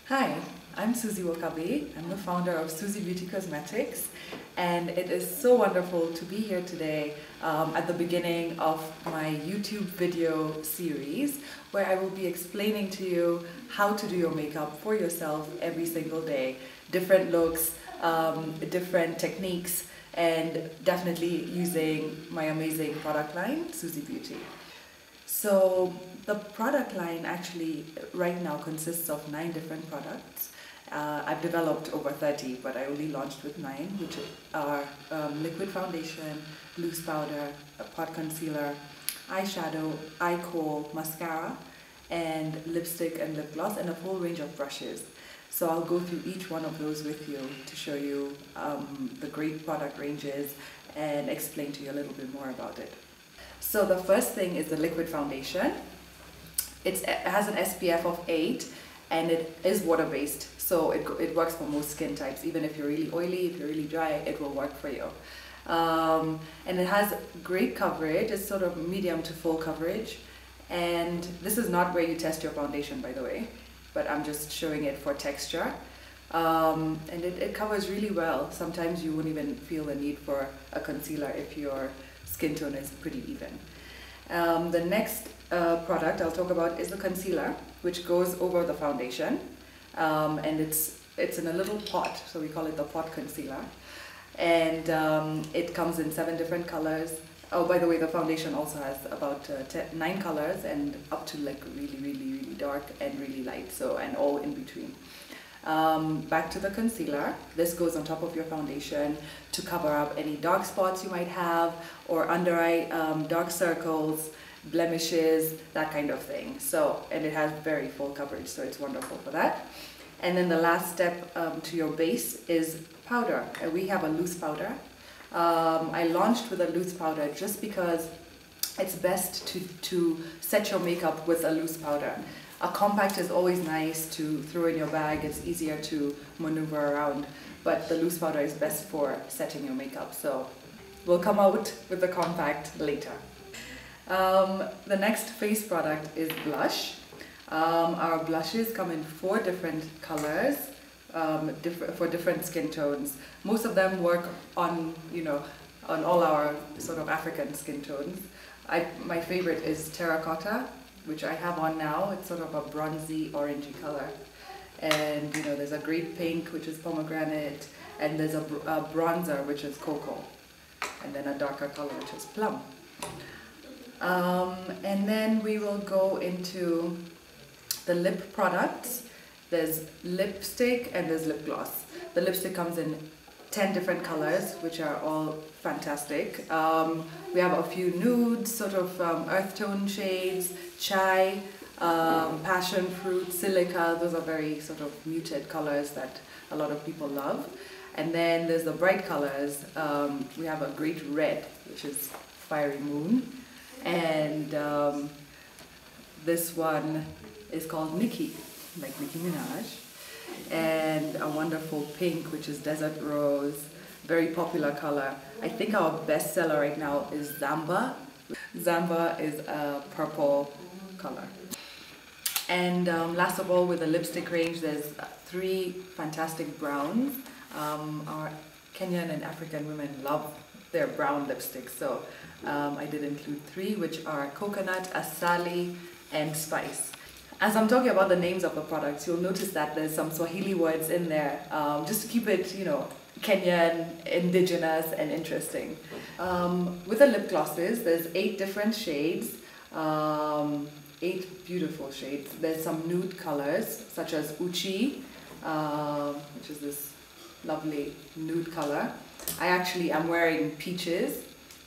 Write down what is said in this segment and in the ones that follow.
Hi, I'm Suzie Wakabe. I'm the founder of SuzieBeauty Cosmetics, and it is so wonderful to be here today at the beginning of my YouTube video series where I will be explaining to you how to do your makeup for yourself every single day. Different looks, different techniques, and definitely using my amazing product line, SuzieBeauty. So the product line actually right now consists of 9 different products. I've developed over 30, but I only launched with 9, which are liquid foundation, loose powder, a pot concealer, eyeshadow, eye kohl, mascara, and lipstick and lip gloss, and a whole range of brushes. So I'll go through each one of those with you to show you the great product ranges and explain to you a little bit more about it. So the first thing is the liquid foundation. It has an SPF of 8 and it is water-based, so it works for most skin types. Even if you're really oily, if you're really dry, it will work for you. And it has great coverage. It's sort of medium to full coverage. And this is not where you test your foundation, by the way, but I'm just showing it for texture. And it covers really well. Sometimes you won't even feel the need for a concealer if your skin tone is pretty even. The next product I'll talk about is the concealer, which goes over the foundation, and it's in a little pot, so we call it the pot concealer, and it comes in 7 different colors. Oh, by the way, the foundation also has about 9 colors and up to like really dark and really light, so, and all in between. Back to the concealer. This goes on top of your foundation to cover up any dark spots you might have, or under eye dark circles, blemishes, that kind of thing. So, and it has very full coverage, so it's wonderful for that. And then the last step to your base is powder. We have a loose powder. I launched with a loose powder just because it's best to set your makeup with a loose powder. A compact is always nice to throw in your bag, it's easier to maneuver around, but the loose powder is best for setting your makeup, so we'll come out with the compact later. The next face product is blush. Our blushes come in 4 different colors for different skin tones. Most of them work on, on all our sort of African skin tones. My favorite is terracotta, which I have on now. It's sort of a bronzy, orangey color. And there's a great pink, which is pomegranate, and there's a bronzer, which is cocoa, and then a darker color, which is plum. And then we will go into the lip products. There's lipstick and there's lip gloss. The lipstick comes in 10 different colors, which are all fantastic. We have a few nudes, sort of earth tone shades, chai, passion fruit, silica. Those are very sort of muted colors that a lot of people love. And then there's the bright colors. We have a great red, which is fiery moon. And this one is called Nicki, like Nicki Minaj. And a wonderful pink, which is desert rose, very popular color. I think our best seller right now is Zamba. Zamba is a purple color. And last of all, with the lipstick range, there's 3 fantastic browns. Our Kenyan and African women love their brown lipsticks, so I did include 3, which are coconut, asali, and spice. As I'm talking about the names of the products, you'll notice that there's some Swahili words in there, just to keep it, Kenyan, indigenous, and interesting. With the lip glosses, there's 8 different shades, 8 beautiful shades. There's some nude colors, such as Uchi, which is this lovely nude color. I actually am wearing peaches,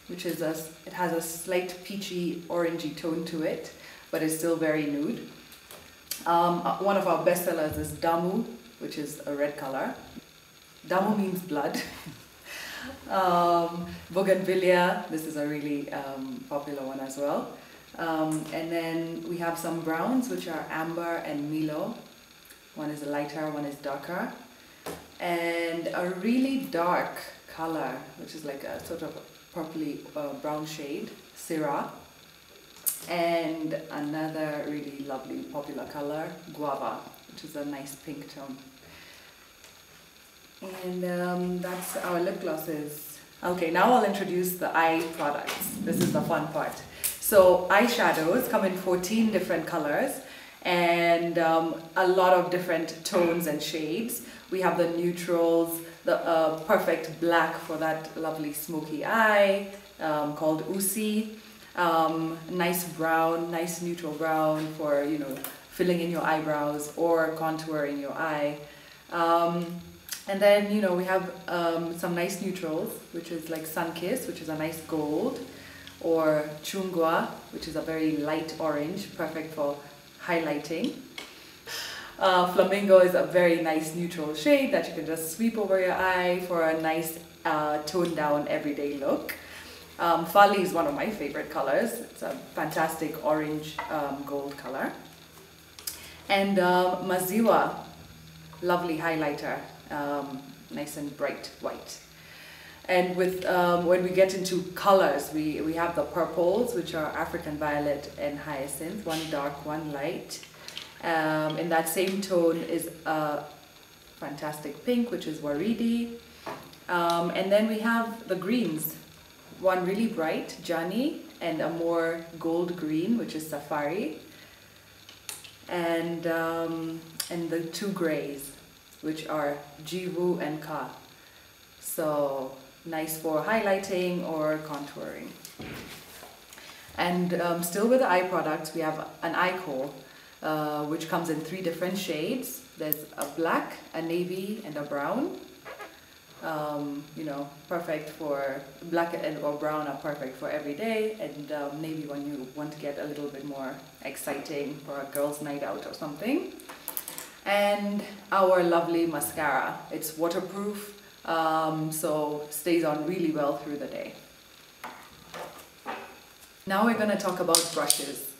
which is it has a slight peachy, orangey tone to it, but it's still very nude. One of our best sellers is Damu, which is a red color. Damu means blood. Bougainvillea, this is a really popular one as well. And then we have some browns, which are amber and Milo. One is lighter, one is darker. And a really dark color, which is like a sort of purpley brown shade, Syrah. And another really lovely popular color, guava, which is a nice pink tone. And that's our lip glosses. Okay, now I'll introduce the eye products. This is the fun part. So eyeshadows come in 14 different colors and a lot of different tones and shades. We have the neutrals, the perfect black for that lovely smoky eye called Usi. Nice brown, nice neutral brown for, you know, filling in your eyebrows or contouring your eye. And then, you know, we have some nice neutrals, which is like Sun-Kissed, which is a nice gold, or Chungwa, which is a very light orange, perfect for highlighting. Flamingo is a very nice neutral shade that you can just sweep over your eye for a nice toned down everyday look. Fali is one of my favorite colors. It's a fantastic orange gold color. And Maziwa, lovely highlighter, nice and bright white. And with when we get into colors, we have the purples, which are African violet and hyacinth, one dark, one light. In that same tone is a fantastic pink, which is Waridi. And then we have the greens, one really bright, Jani, and a more gold green, which is Safari. And the two grays, which are Jivu and Ka. So nice for highlighting or contouring. And still with the eye products, we have an eye kohl, which comes in 3 different shades. There's a black, a navy, and a brown. You know, perfect for black or brown are perfect for every day, and navy when you want to get a little bit more exciting for a girls' night out or something. And our lovely mascara. It's waterproof, so stays on really well through the day. Now we're going to talk about brushes,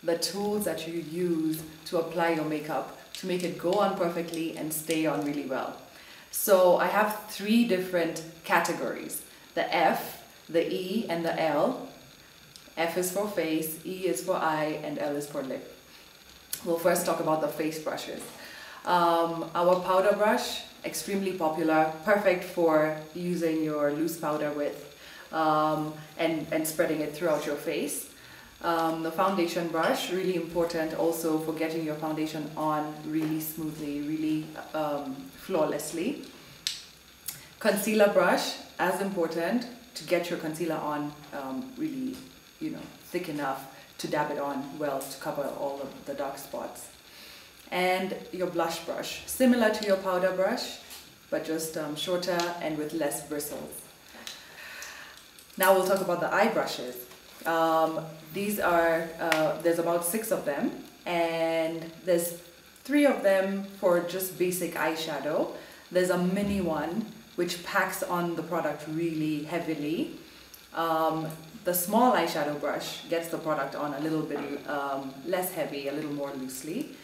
the tools that you use to apply your makeup to make it go on perfectly and stay on really well. So I have 3 different categories: the F, the E, and the L. F is for face, E is for eye, and L is for lip. We'll first talk about the face brushes. Our powder brush, extremely popular, perfect for using your loose powder with and spreading it throughout your face. The foundation brush, really important also for getting your foundation on really smoothly, really flawlessly. Concealer brush, as important, to get your concealer on really, you know, thick enough to dab it on well to cover all of the dark spots. And your blush brush, similar to your powder brush, but just shorter and with less bristles. Now we'll talk about the eye brushes. These are, there's about 6 of them, and there's 3 of them for just basic eyeshadow. There's a mini one which packs on the product really heavily. The small eyeshadow brush gets the product on a little bit less heavy, a little more loosely.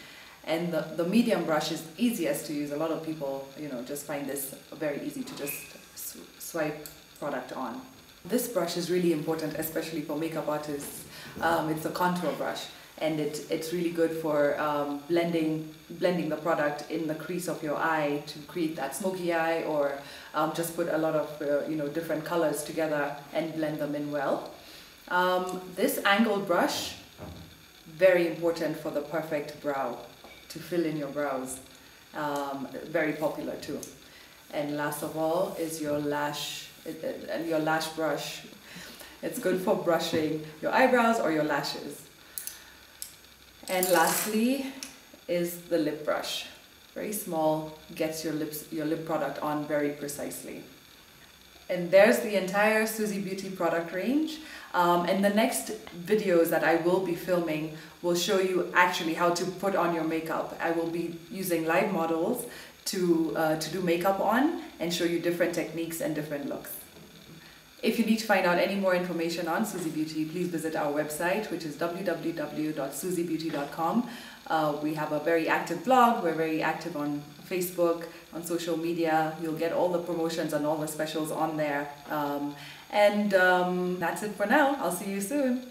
And the medium brush is easiest to use. A lot of people, you know, just find this very easy to just swipe product on. This brush is really important, especially for makeup artists. It's a contour brush, and it's really good for blending the product in the crease of your eye to create that smoky eye, or just put a lot of you know, different colors together and blend them in well. This angled brush, very important for the perfect brow, to fill in your brows. Very popular too. And last of all is your lash brush. It's good for brushing your eyebrows or your lashes. And lastly is the lip brush. Very small, gets your lip product on very precisely. And there's the entire SuzieBeauty product range. And the next videos that I will be filming will show you actually how to put on your makeup. I will be using live models to do makeup on and show you different techniques and different looks. If you need to find out any more information on SuzieBeauty, please visit our website, which is www.SuzieBeauty.com. We have a very active blog. We're very active on Facebook, on social media. You'll get all the promotions and all the specials on there. That's it for now. I'll see you soon.